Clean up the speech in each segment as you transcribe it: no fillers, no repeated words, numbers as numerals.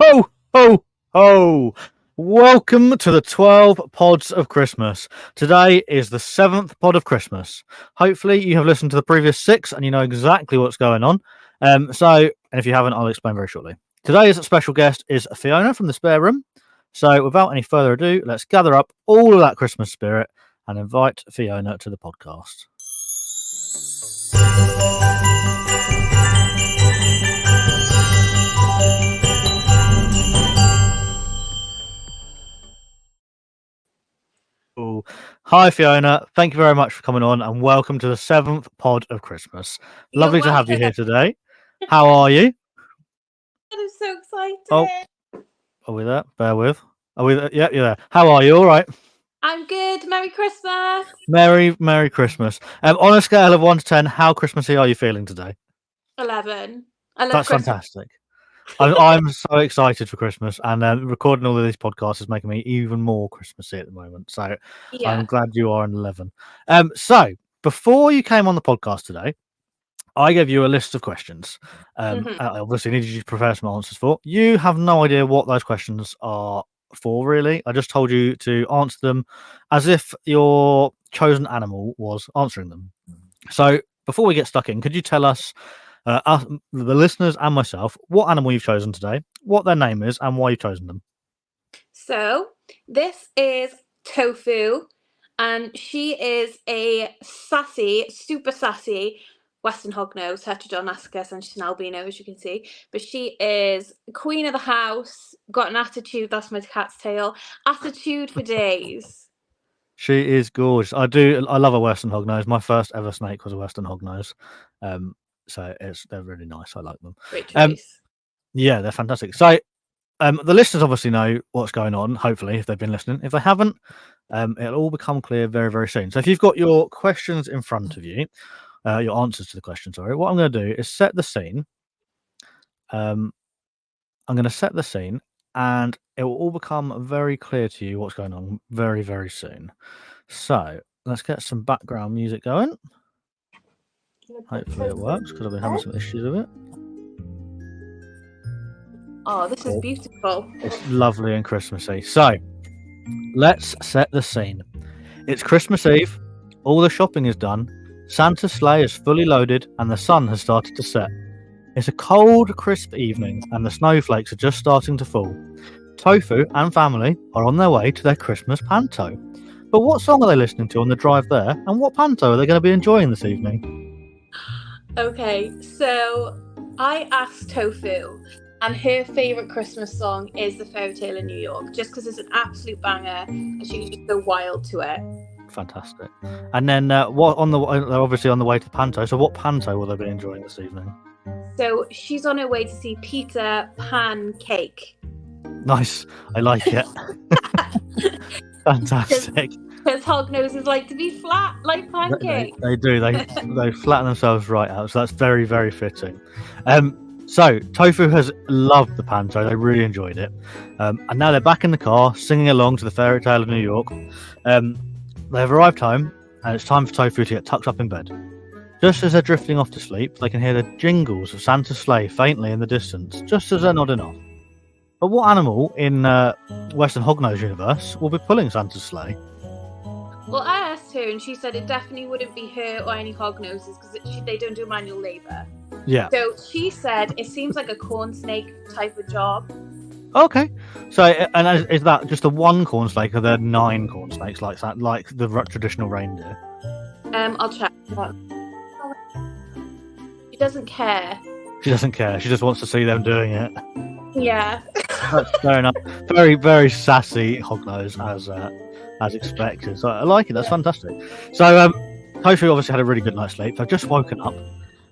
Ho, ho, ho! Welcome to the 12 pods of Christmas. Today is the 7th pod of Christmas. Hopefully you have listened to the previous 6 and you know exactly what's going on. And if you haven't, I'll explain very shortly. Today's special guest is Fiona from the spare room. So without any further ado, let's gather up all of that Christmas spirit and invite Fiona to the podcast. Hi Fiona, thank you very much for coming on and welcome to the 7th pod of Christmas. Lovely to have you here today. How are you? I'm so excited. Oh, are we there? Bear with. Are we there? Yeah, you're there. How are you? All right. I'm good. Merry Christmas. Merry Christmas. On a scale of 1 to 10, how Christmassy are you feeling today? 11. I love That's Christmas. fantastic. I'm so excited for Christmas, and recording all of these podcasts is making me even more Christmassy at the moment. So Yeah. I'm glad you are an 11. So before you came on the podcast today, I gave you a list of questions. I obviously needed you to prepare some answers for. You have no idea what those questions are for, really. I just told you to answer them as if your chosen animal was answering them. So before we get stuck in, could you tell us, the listeners and myself, what animal you've chosen today, what their name is, and why you've chosen them? So this is Tofu, and she is a super sassy Western hognose, heterodonascus, and she's an albino, as you can see. But she is queen of the house, got an attitude, that's my cat's tail, attitude for days. She is gorgeous. I love a Western hognose. My first ever snake was a Western hognose. So they're really nice. I like them. Great choice. Yeah, they're fantastic. So the listeners obviously know what's going on, hopefully, if they've been listening. If they haven't, it'll all become clear very, very soon. So if you've got your questions in front of you, your answers to the questions, sorry, what I'm going to do is set the scene. I'm going to set the scene, and it will all become very clear to you what's going on very, very soon. So let's get some background music going. Hopefully it works, because I've been having some issues with it. Oh, this is beautiful. It's lovely and Christmassy. So let's set the scene. It's Christmas Eve. All the shopping is done. Santa's sleigh is fully loaded, and the sun has started to set. It's a cold, crisp evening, and the snowflakes are just starting to fall. Tofu and family are on their way to their Christmas panto. But what song are they listening to on the drive there, and what panto are they going to be enjoying this evening? Okay, so I asked Tofu, and her favourite Christmas song is The Fairy Tale in New York, just because it's an absolute banger, and she can just go wild to it. Fantastic. And then they're obviously on the way to the panto, so what panto will they be enjoying this evening? So she's on her way to see Peter Pan Cake. Nice. I like it. Fantastic. Because hognoses like to be flat like pancakes. They do. They flatten themselves right out. So that's very, very fitting. So Tofu has loved the panto. They really enjoyed it. And now they're back in the car singing along to the Fairy Tale of New York. They've arrived home, and it's time for Tofu to get tucked up in bed. Just as they're drifting off to sleep, they can hear the jingles of Santa's sleigh faintly in the distance, just as they're nodding off. But what animal in Western Hognose universe will be pulling Santa's sleigh? Well, I asked her, and she said it definitely wouldn't be her or any hognoses because they don't do manual labour. Yeah. So she said it seems like a corn snake type of job. Okay. So, and is that just the one corn snake, or are there 9 corn snakes like that, like the traditional reindeer? I'll check. She doesn't care. She doesn't care. She just wants to see them doing it. Yeah. That's fair enough. Very, very sassy hognose as expected. So I like it. That's fantastic. So Tofu obviously had a really good night's sleep. They've just woken up,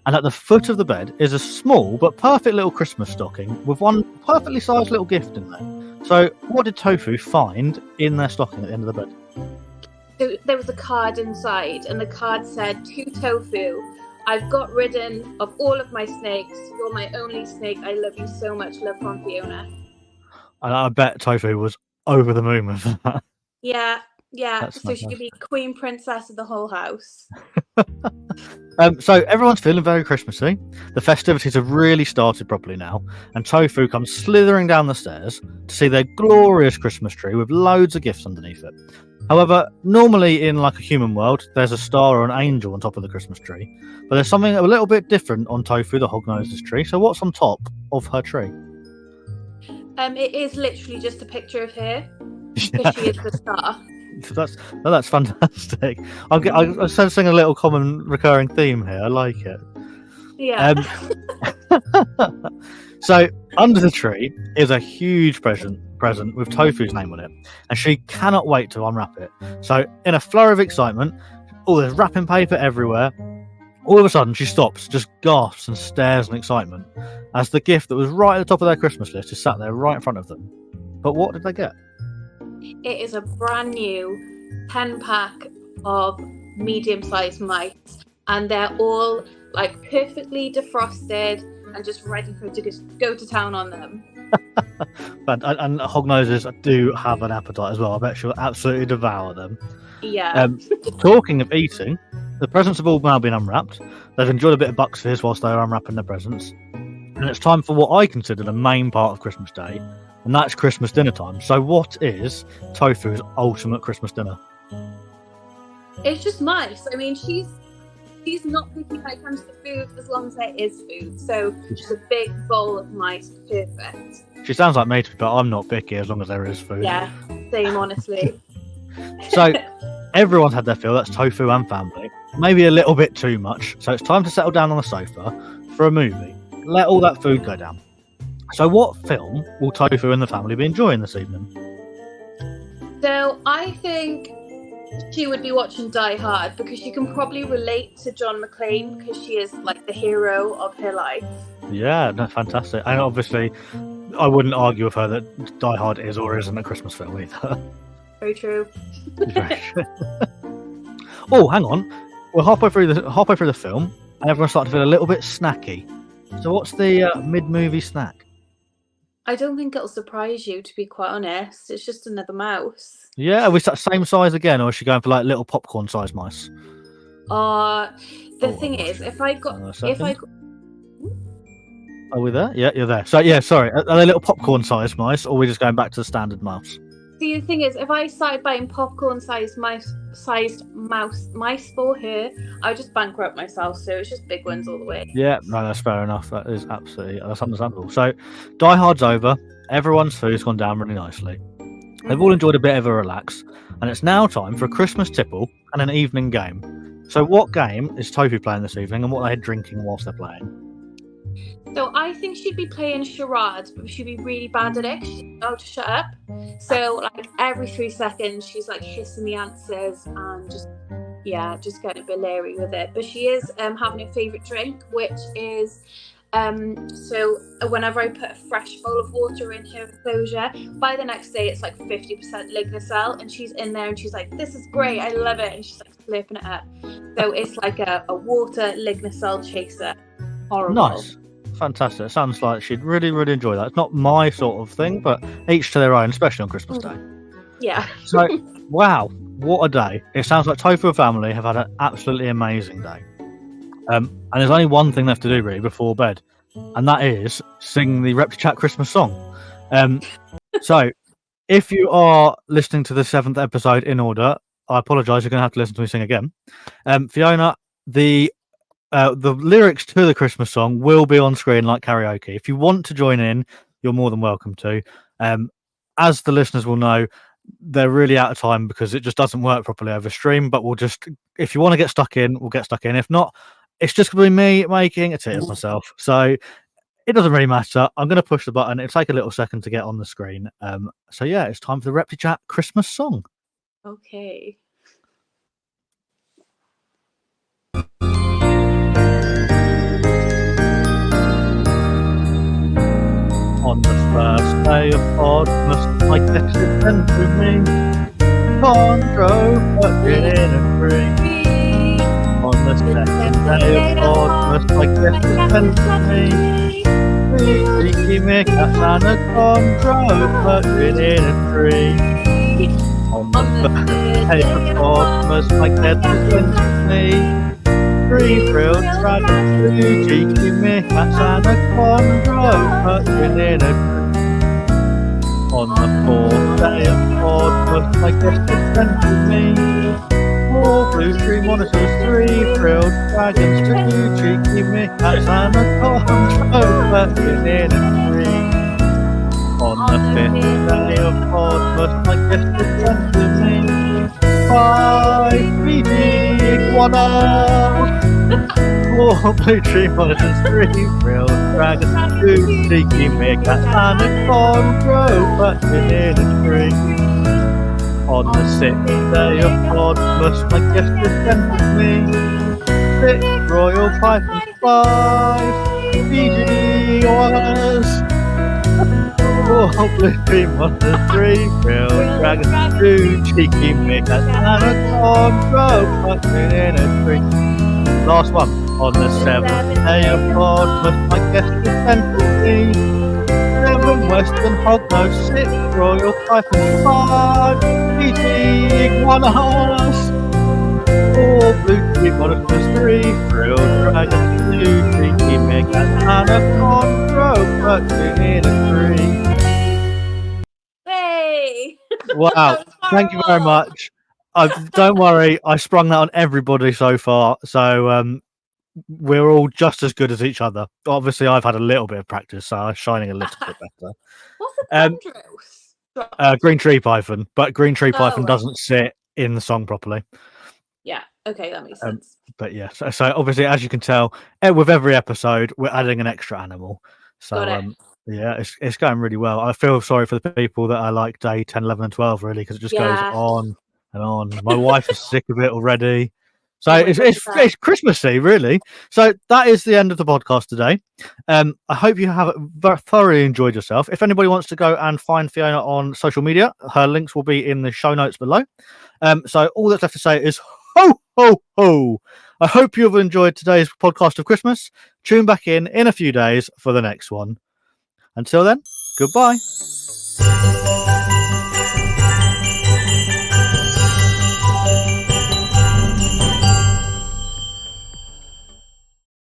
And at the foot of the bed is a small but perfect little Christmas stocking with one perfectly sized little gift in there. So, what did Tofu find in their stocking at the end of the bed? So there was a card inside, and the card said, "To Tofu, I've got rid of all of my snakes. You're my only snake. I love you so much. Love from Fiona." And I bet Tofu was over the moon with that. Yeah. That's So she'd be queen princess of the whole house. So everyone's feeling very Christmassy. The festivities have really started properly now, and Tofu comes slithering down the stairs to see their glorious Christmas tree with loads of gifts underneath it. However, normally in like a human world, there's a star or an angel on top of the Christmas tree, but there's something a little bit different on Tofu, the hog-nosed's tree. So what's on top of her tree? It is literally just a picture of her, because she is the star. That's fantastic. I'm sensing a little common recurring theme here. I like it. Yeah. So under the tree is a huge present with Tofu's name on it, and she cannot wait to unwrap it. So in a flurry of excitement, there's wrapping paper everywhere. All of a sudden, she stops, just gasps and stares in excitement as the gift that was right at the top of their Christmas list is sat there right in front of them. But what did they get? It is a brand new 10-pack of medium-sized mice, and they're all like perfectly defrosted and just ready for it to go to town on them. and hog-noses do have an appetite as well. I bet she'll absolutely devour them. Yeah. Talking of eating, the presents have all now been unwrapped. They've enjoyed a bit of Bucks Fizz whilst they were unwrapping their presents. And it's time for what I consider the main part of Christmas Day, and that's Christmas dinner time. So what is Tofu's ultimate Christmas dinner? It's just mice. I mean, she's not picky when it comes to food as long as there is food. So just a big bowl of mice, perfect. She sounds like me, but I'm not picky as long as there is food. Yeah, same, honestly. So everyone's had their fill. That's Tofu and family. Maybe a little bit too much. So it's time to settle down on the sofa for a movie. Let all that food go down. So what film will Tofu and the family be enjoying this evening? So I think she would be watching Die Hard because she can probably relate to John McClane because she is like the hero of her life. Yeah, no, fantastic. And obviously, I wouldn't argue with her that Die Hard is or isn't a Christmas film either. Very true. Oh, hang on. We're halfway through the film, and everyone's starting to feel a little bit snacky. So what's the mid-movie snack? I don't think it'll surprise you, to be quite honest. It's just another mouse. Yeah, are we same size again, or is she going for like little popcorn-sized mice? The thing is, if I Are we there? Yeah, you're there. So yeah, sorry. Are they little popcorn-sized mice, or are we just going back to the standard mouse? See, the thing is, if I started buying popcorn-sized mice for her, I would just bankrupt myself. So it's just big ones all the way. Yeah, no, that's fair enough. That's understandable. So, Die Hard's over. Everyone's food's gone down really nicely. They've all enjoyed a bit of a relax, and it's now time for a Christmas tipple and an evening game. So, what game is Tofu playing this evening, and what are they drinking whilst they're playing? So I think she'd be playing charades, but she'd be really bad at it. She'd know to shut up. So like every 3 seconds, she's like hissing the answers and just getting a bit leery with it. But she is having a favourite drink, which is so whenever I put a fresh bowl of water in her enclosure, by the next day it's like 50% Lignicel, and she's in there and she's like, "This is great, I love it," and she's like slurping it up. So it's like a water Lignicel chaser. Horrible. Nice. Fantastic. It sounds like she'd really, really enjoy that. It's not my sort of thing, but each to their own, especially on Christmas Day. Yeah. So, wow, what a day. It sounds like Tofu and family have had an absolutely amazing day. And there's only one thing left to do, really, before bed, and that is sing the ReptiChat Christmas song. So, if you are listening to the 7th episode in order, I apologise, you're going to have to listen to me sing again. Fiona, the lyrics to the Christmas song will be on screen like karaoke. If you want to join in, you're more than welcome to. As the listeners will know, they're really out of time because it just doesn't work properly over stream. But if you want to get stuck in, we'll get stuck in. If not, it's just going to be me making a tit of myself. So it doesn't really matter. I'm going to push the button. It'll take a little second to get on the screen. So yeah, it's time for the ReptiChat Christmas song. Okay. it sent to me. Chondro perching in a tree. On the second day of Podmas, my gift is sent to me. 3 cheeky meerkats and a chondro perching in a tree. On the third day of Podmas, my gift is sent to me. 3 frilled dragons, 2 cheeky meerkats and a chondro perching in a tree. On the fourth day of Podmas, my gift is sent to me. 4 blue tree monitors, 3 frilled dragons, 2 cheeky meerkats and a chondro perching in a tree. On the fifth day of Podmas, my gift is sent to me. 5 Fiji iguanas, 4 blue tree monitors, 3 frilled dragons, 2 cheeky meerkats and a chondro perching in a tree. On the 6th day of Podmas, my gift is sent to me. 6 royal pythons, 5 Fiji iguanas, 4 blue tree monitors, 3 frilled dragons, 2 cheeky meerkats and a chondro perching in a tree. Last one. On the 7th day of Podmas, my gift is sent to me. 7 western hognose, 6 royal pythons, 5 Fiji iguanas, 4 blue tree monitors, 3 frilled dragons, 2 cheeky meerkats and a chondro perching in a tree. Hey! Wow, thank you very much. Don't worry, I sprung that on everybody so far, so we're all just as good as each other. Obviously, I've had a little bit of practice, so I'm shining a little bit better. What's a chondros? Green tree python, but green tree python Oh, doesn't sit in the song properly. Yeah, okay, that makes sense. But yeah, so obviously, as you can tell, with every episode, we're adding an extra animal. So Got it. yeah, it's going really well. I feel sorry for the people that are like day 10, 11, and 12, really, because it just goes Yeah. on and on. My wife is sick of it already. So Oh my God, it's Christmassy, really. So that is the end of the podcast today. I hope you have thoroughly enjoyed yourself. If anybody wants to go and find Fiona on social media, her links will be in the show notes below. So all that's left to say is ho, ho, ho. I hope you've enjoyed today's podcast of Christmas. Tune back in a few days for the next one. Until then, goodbye.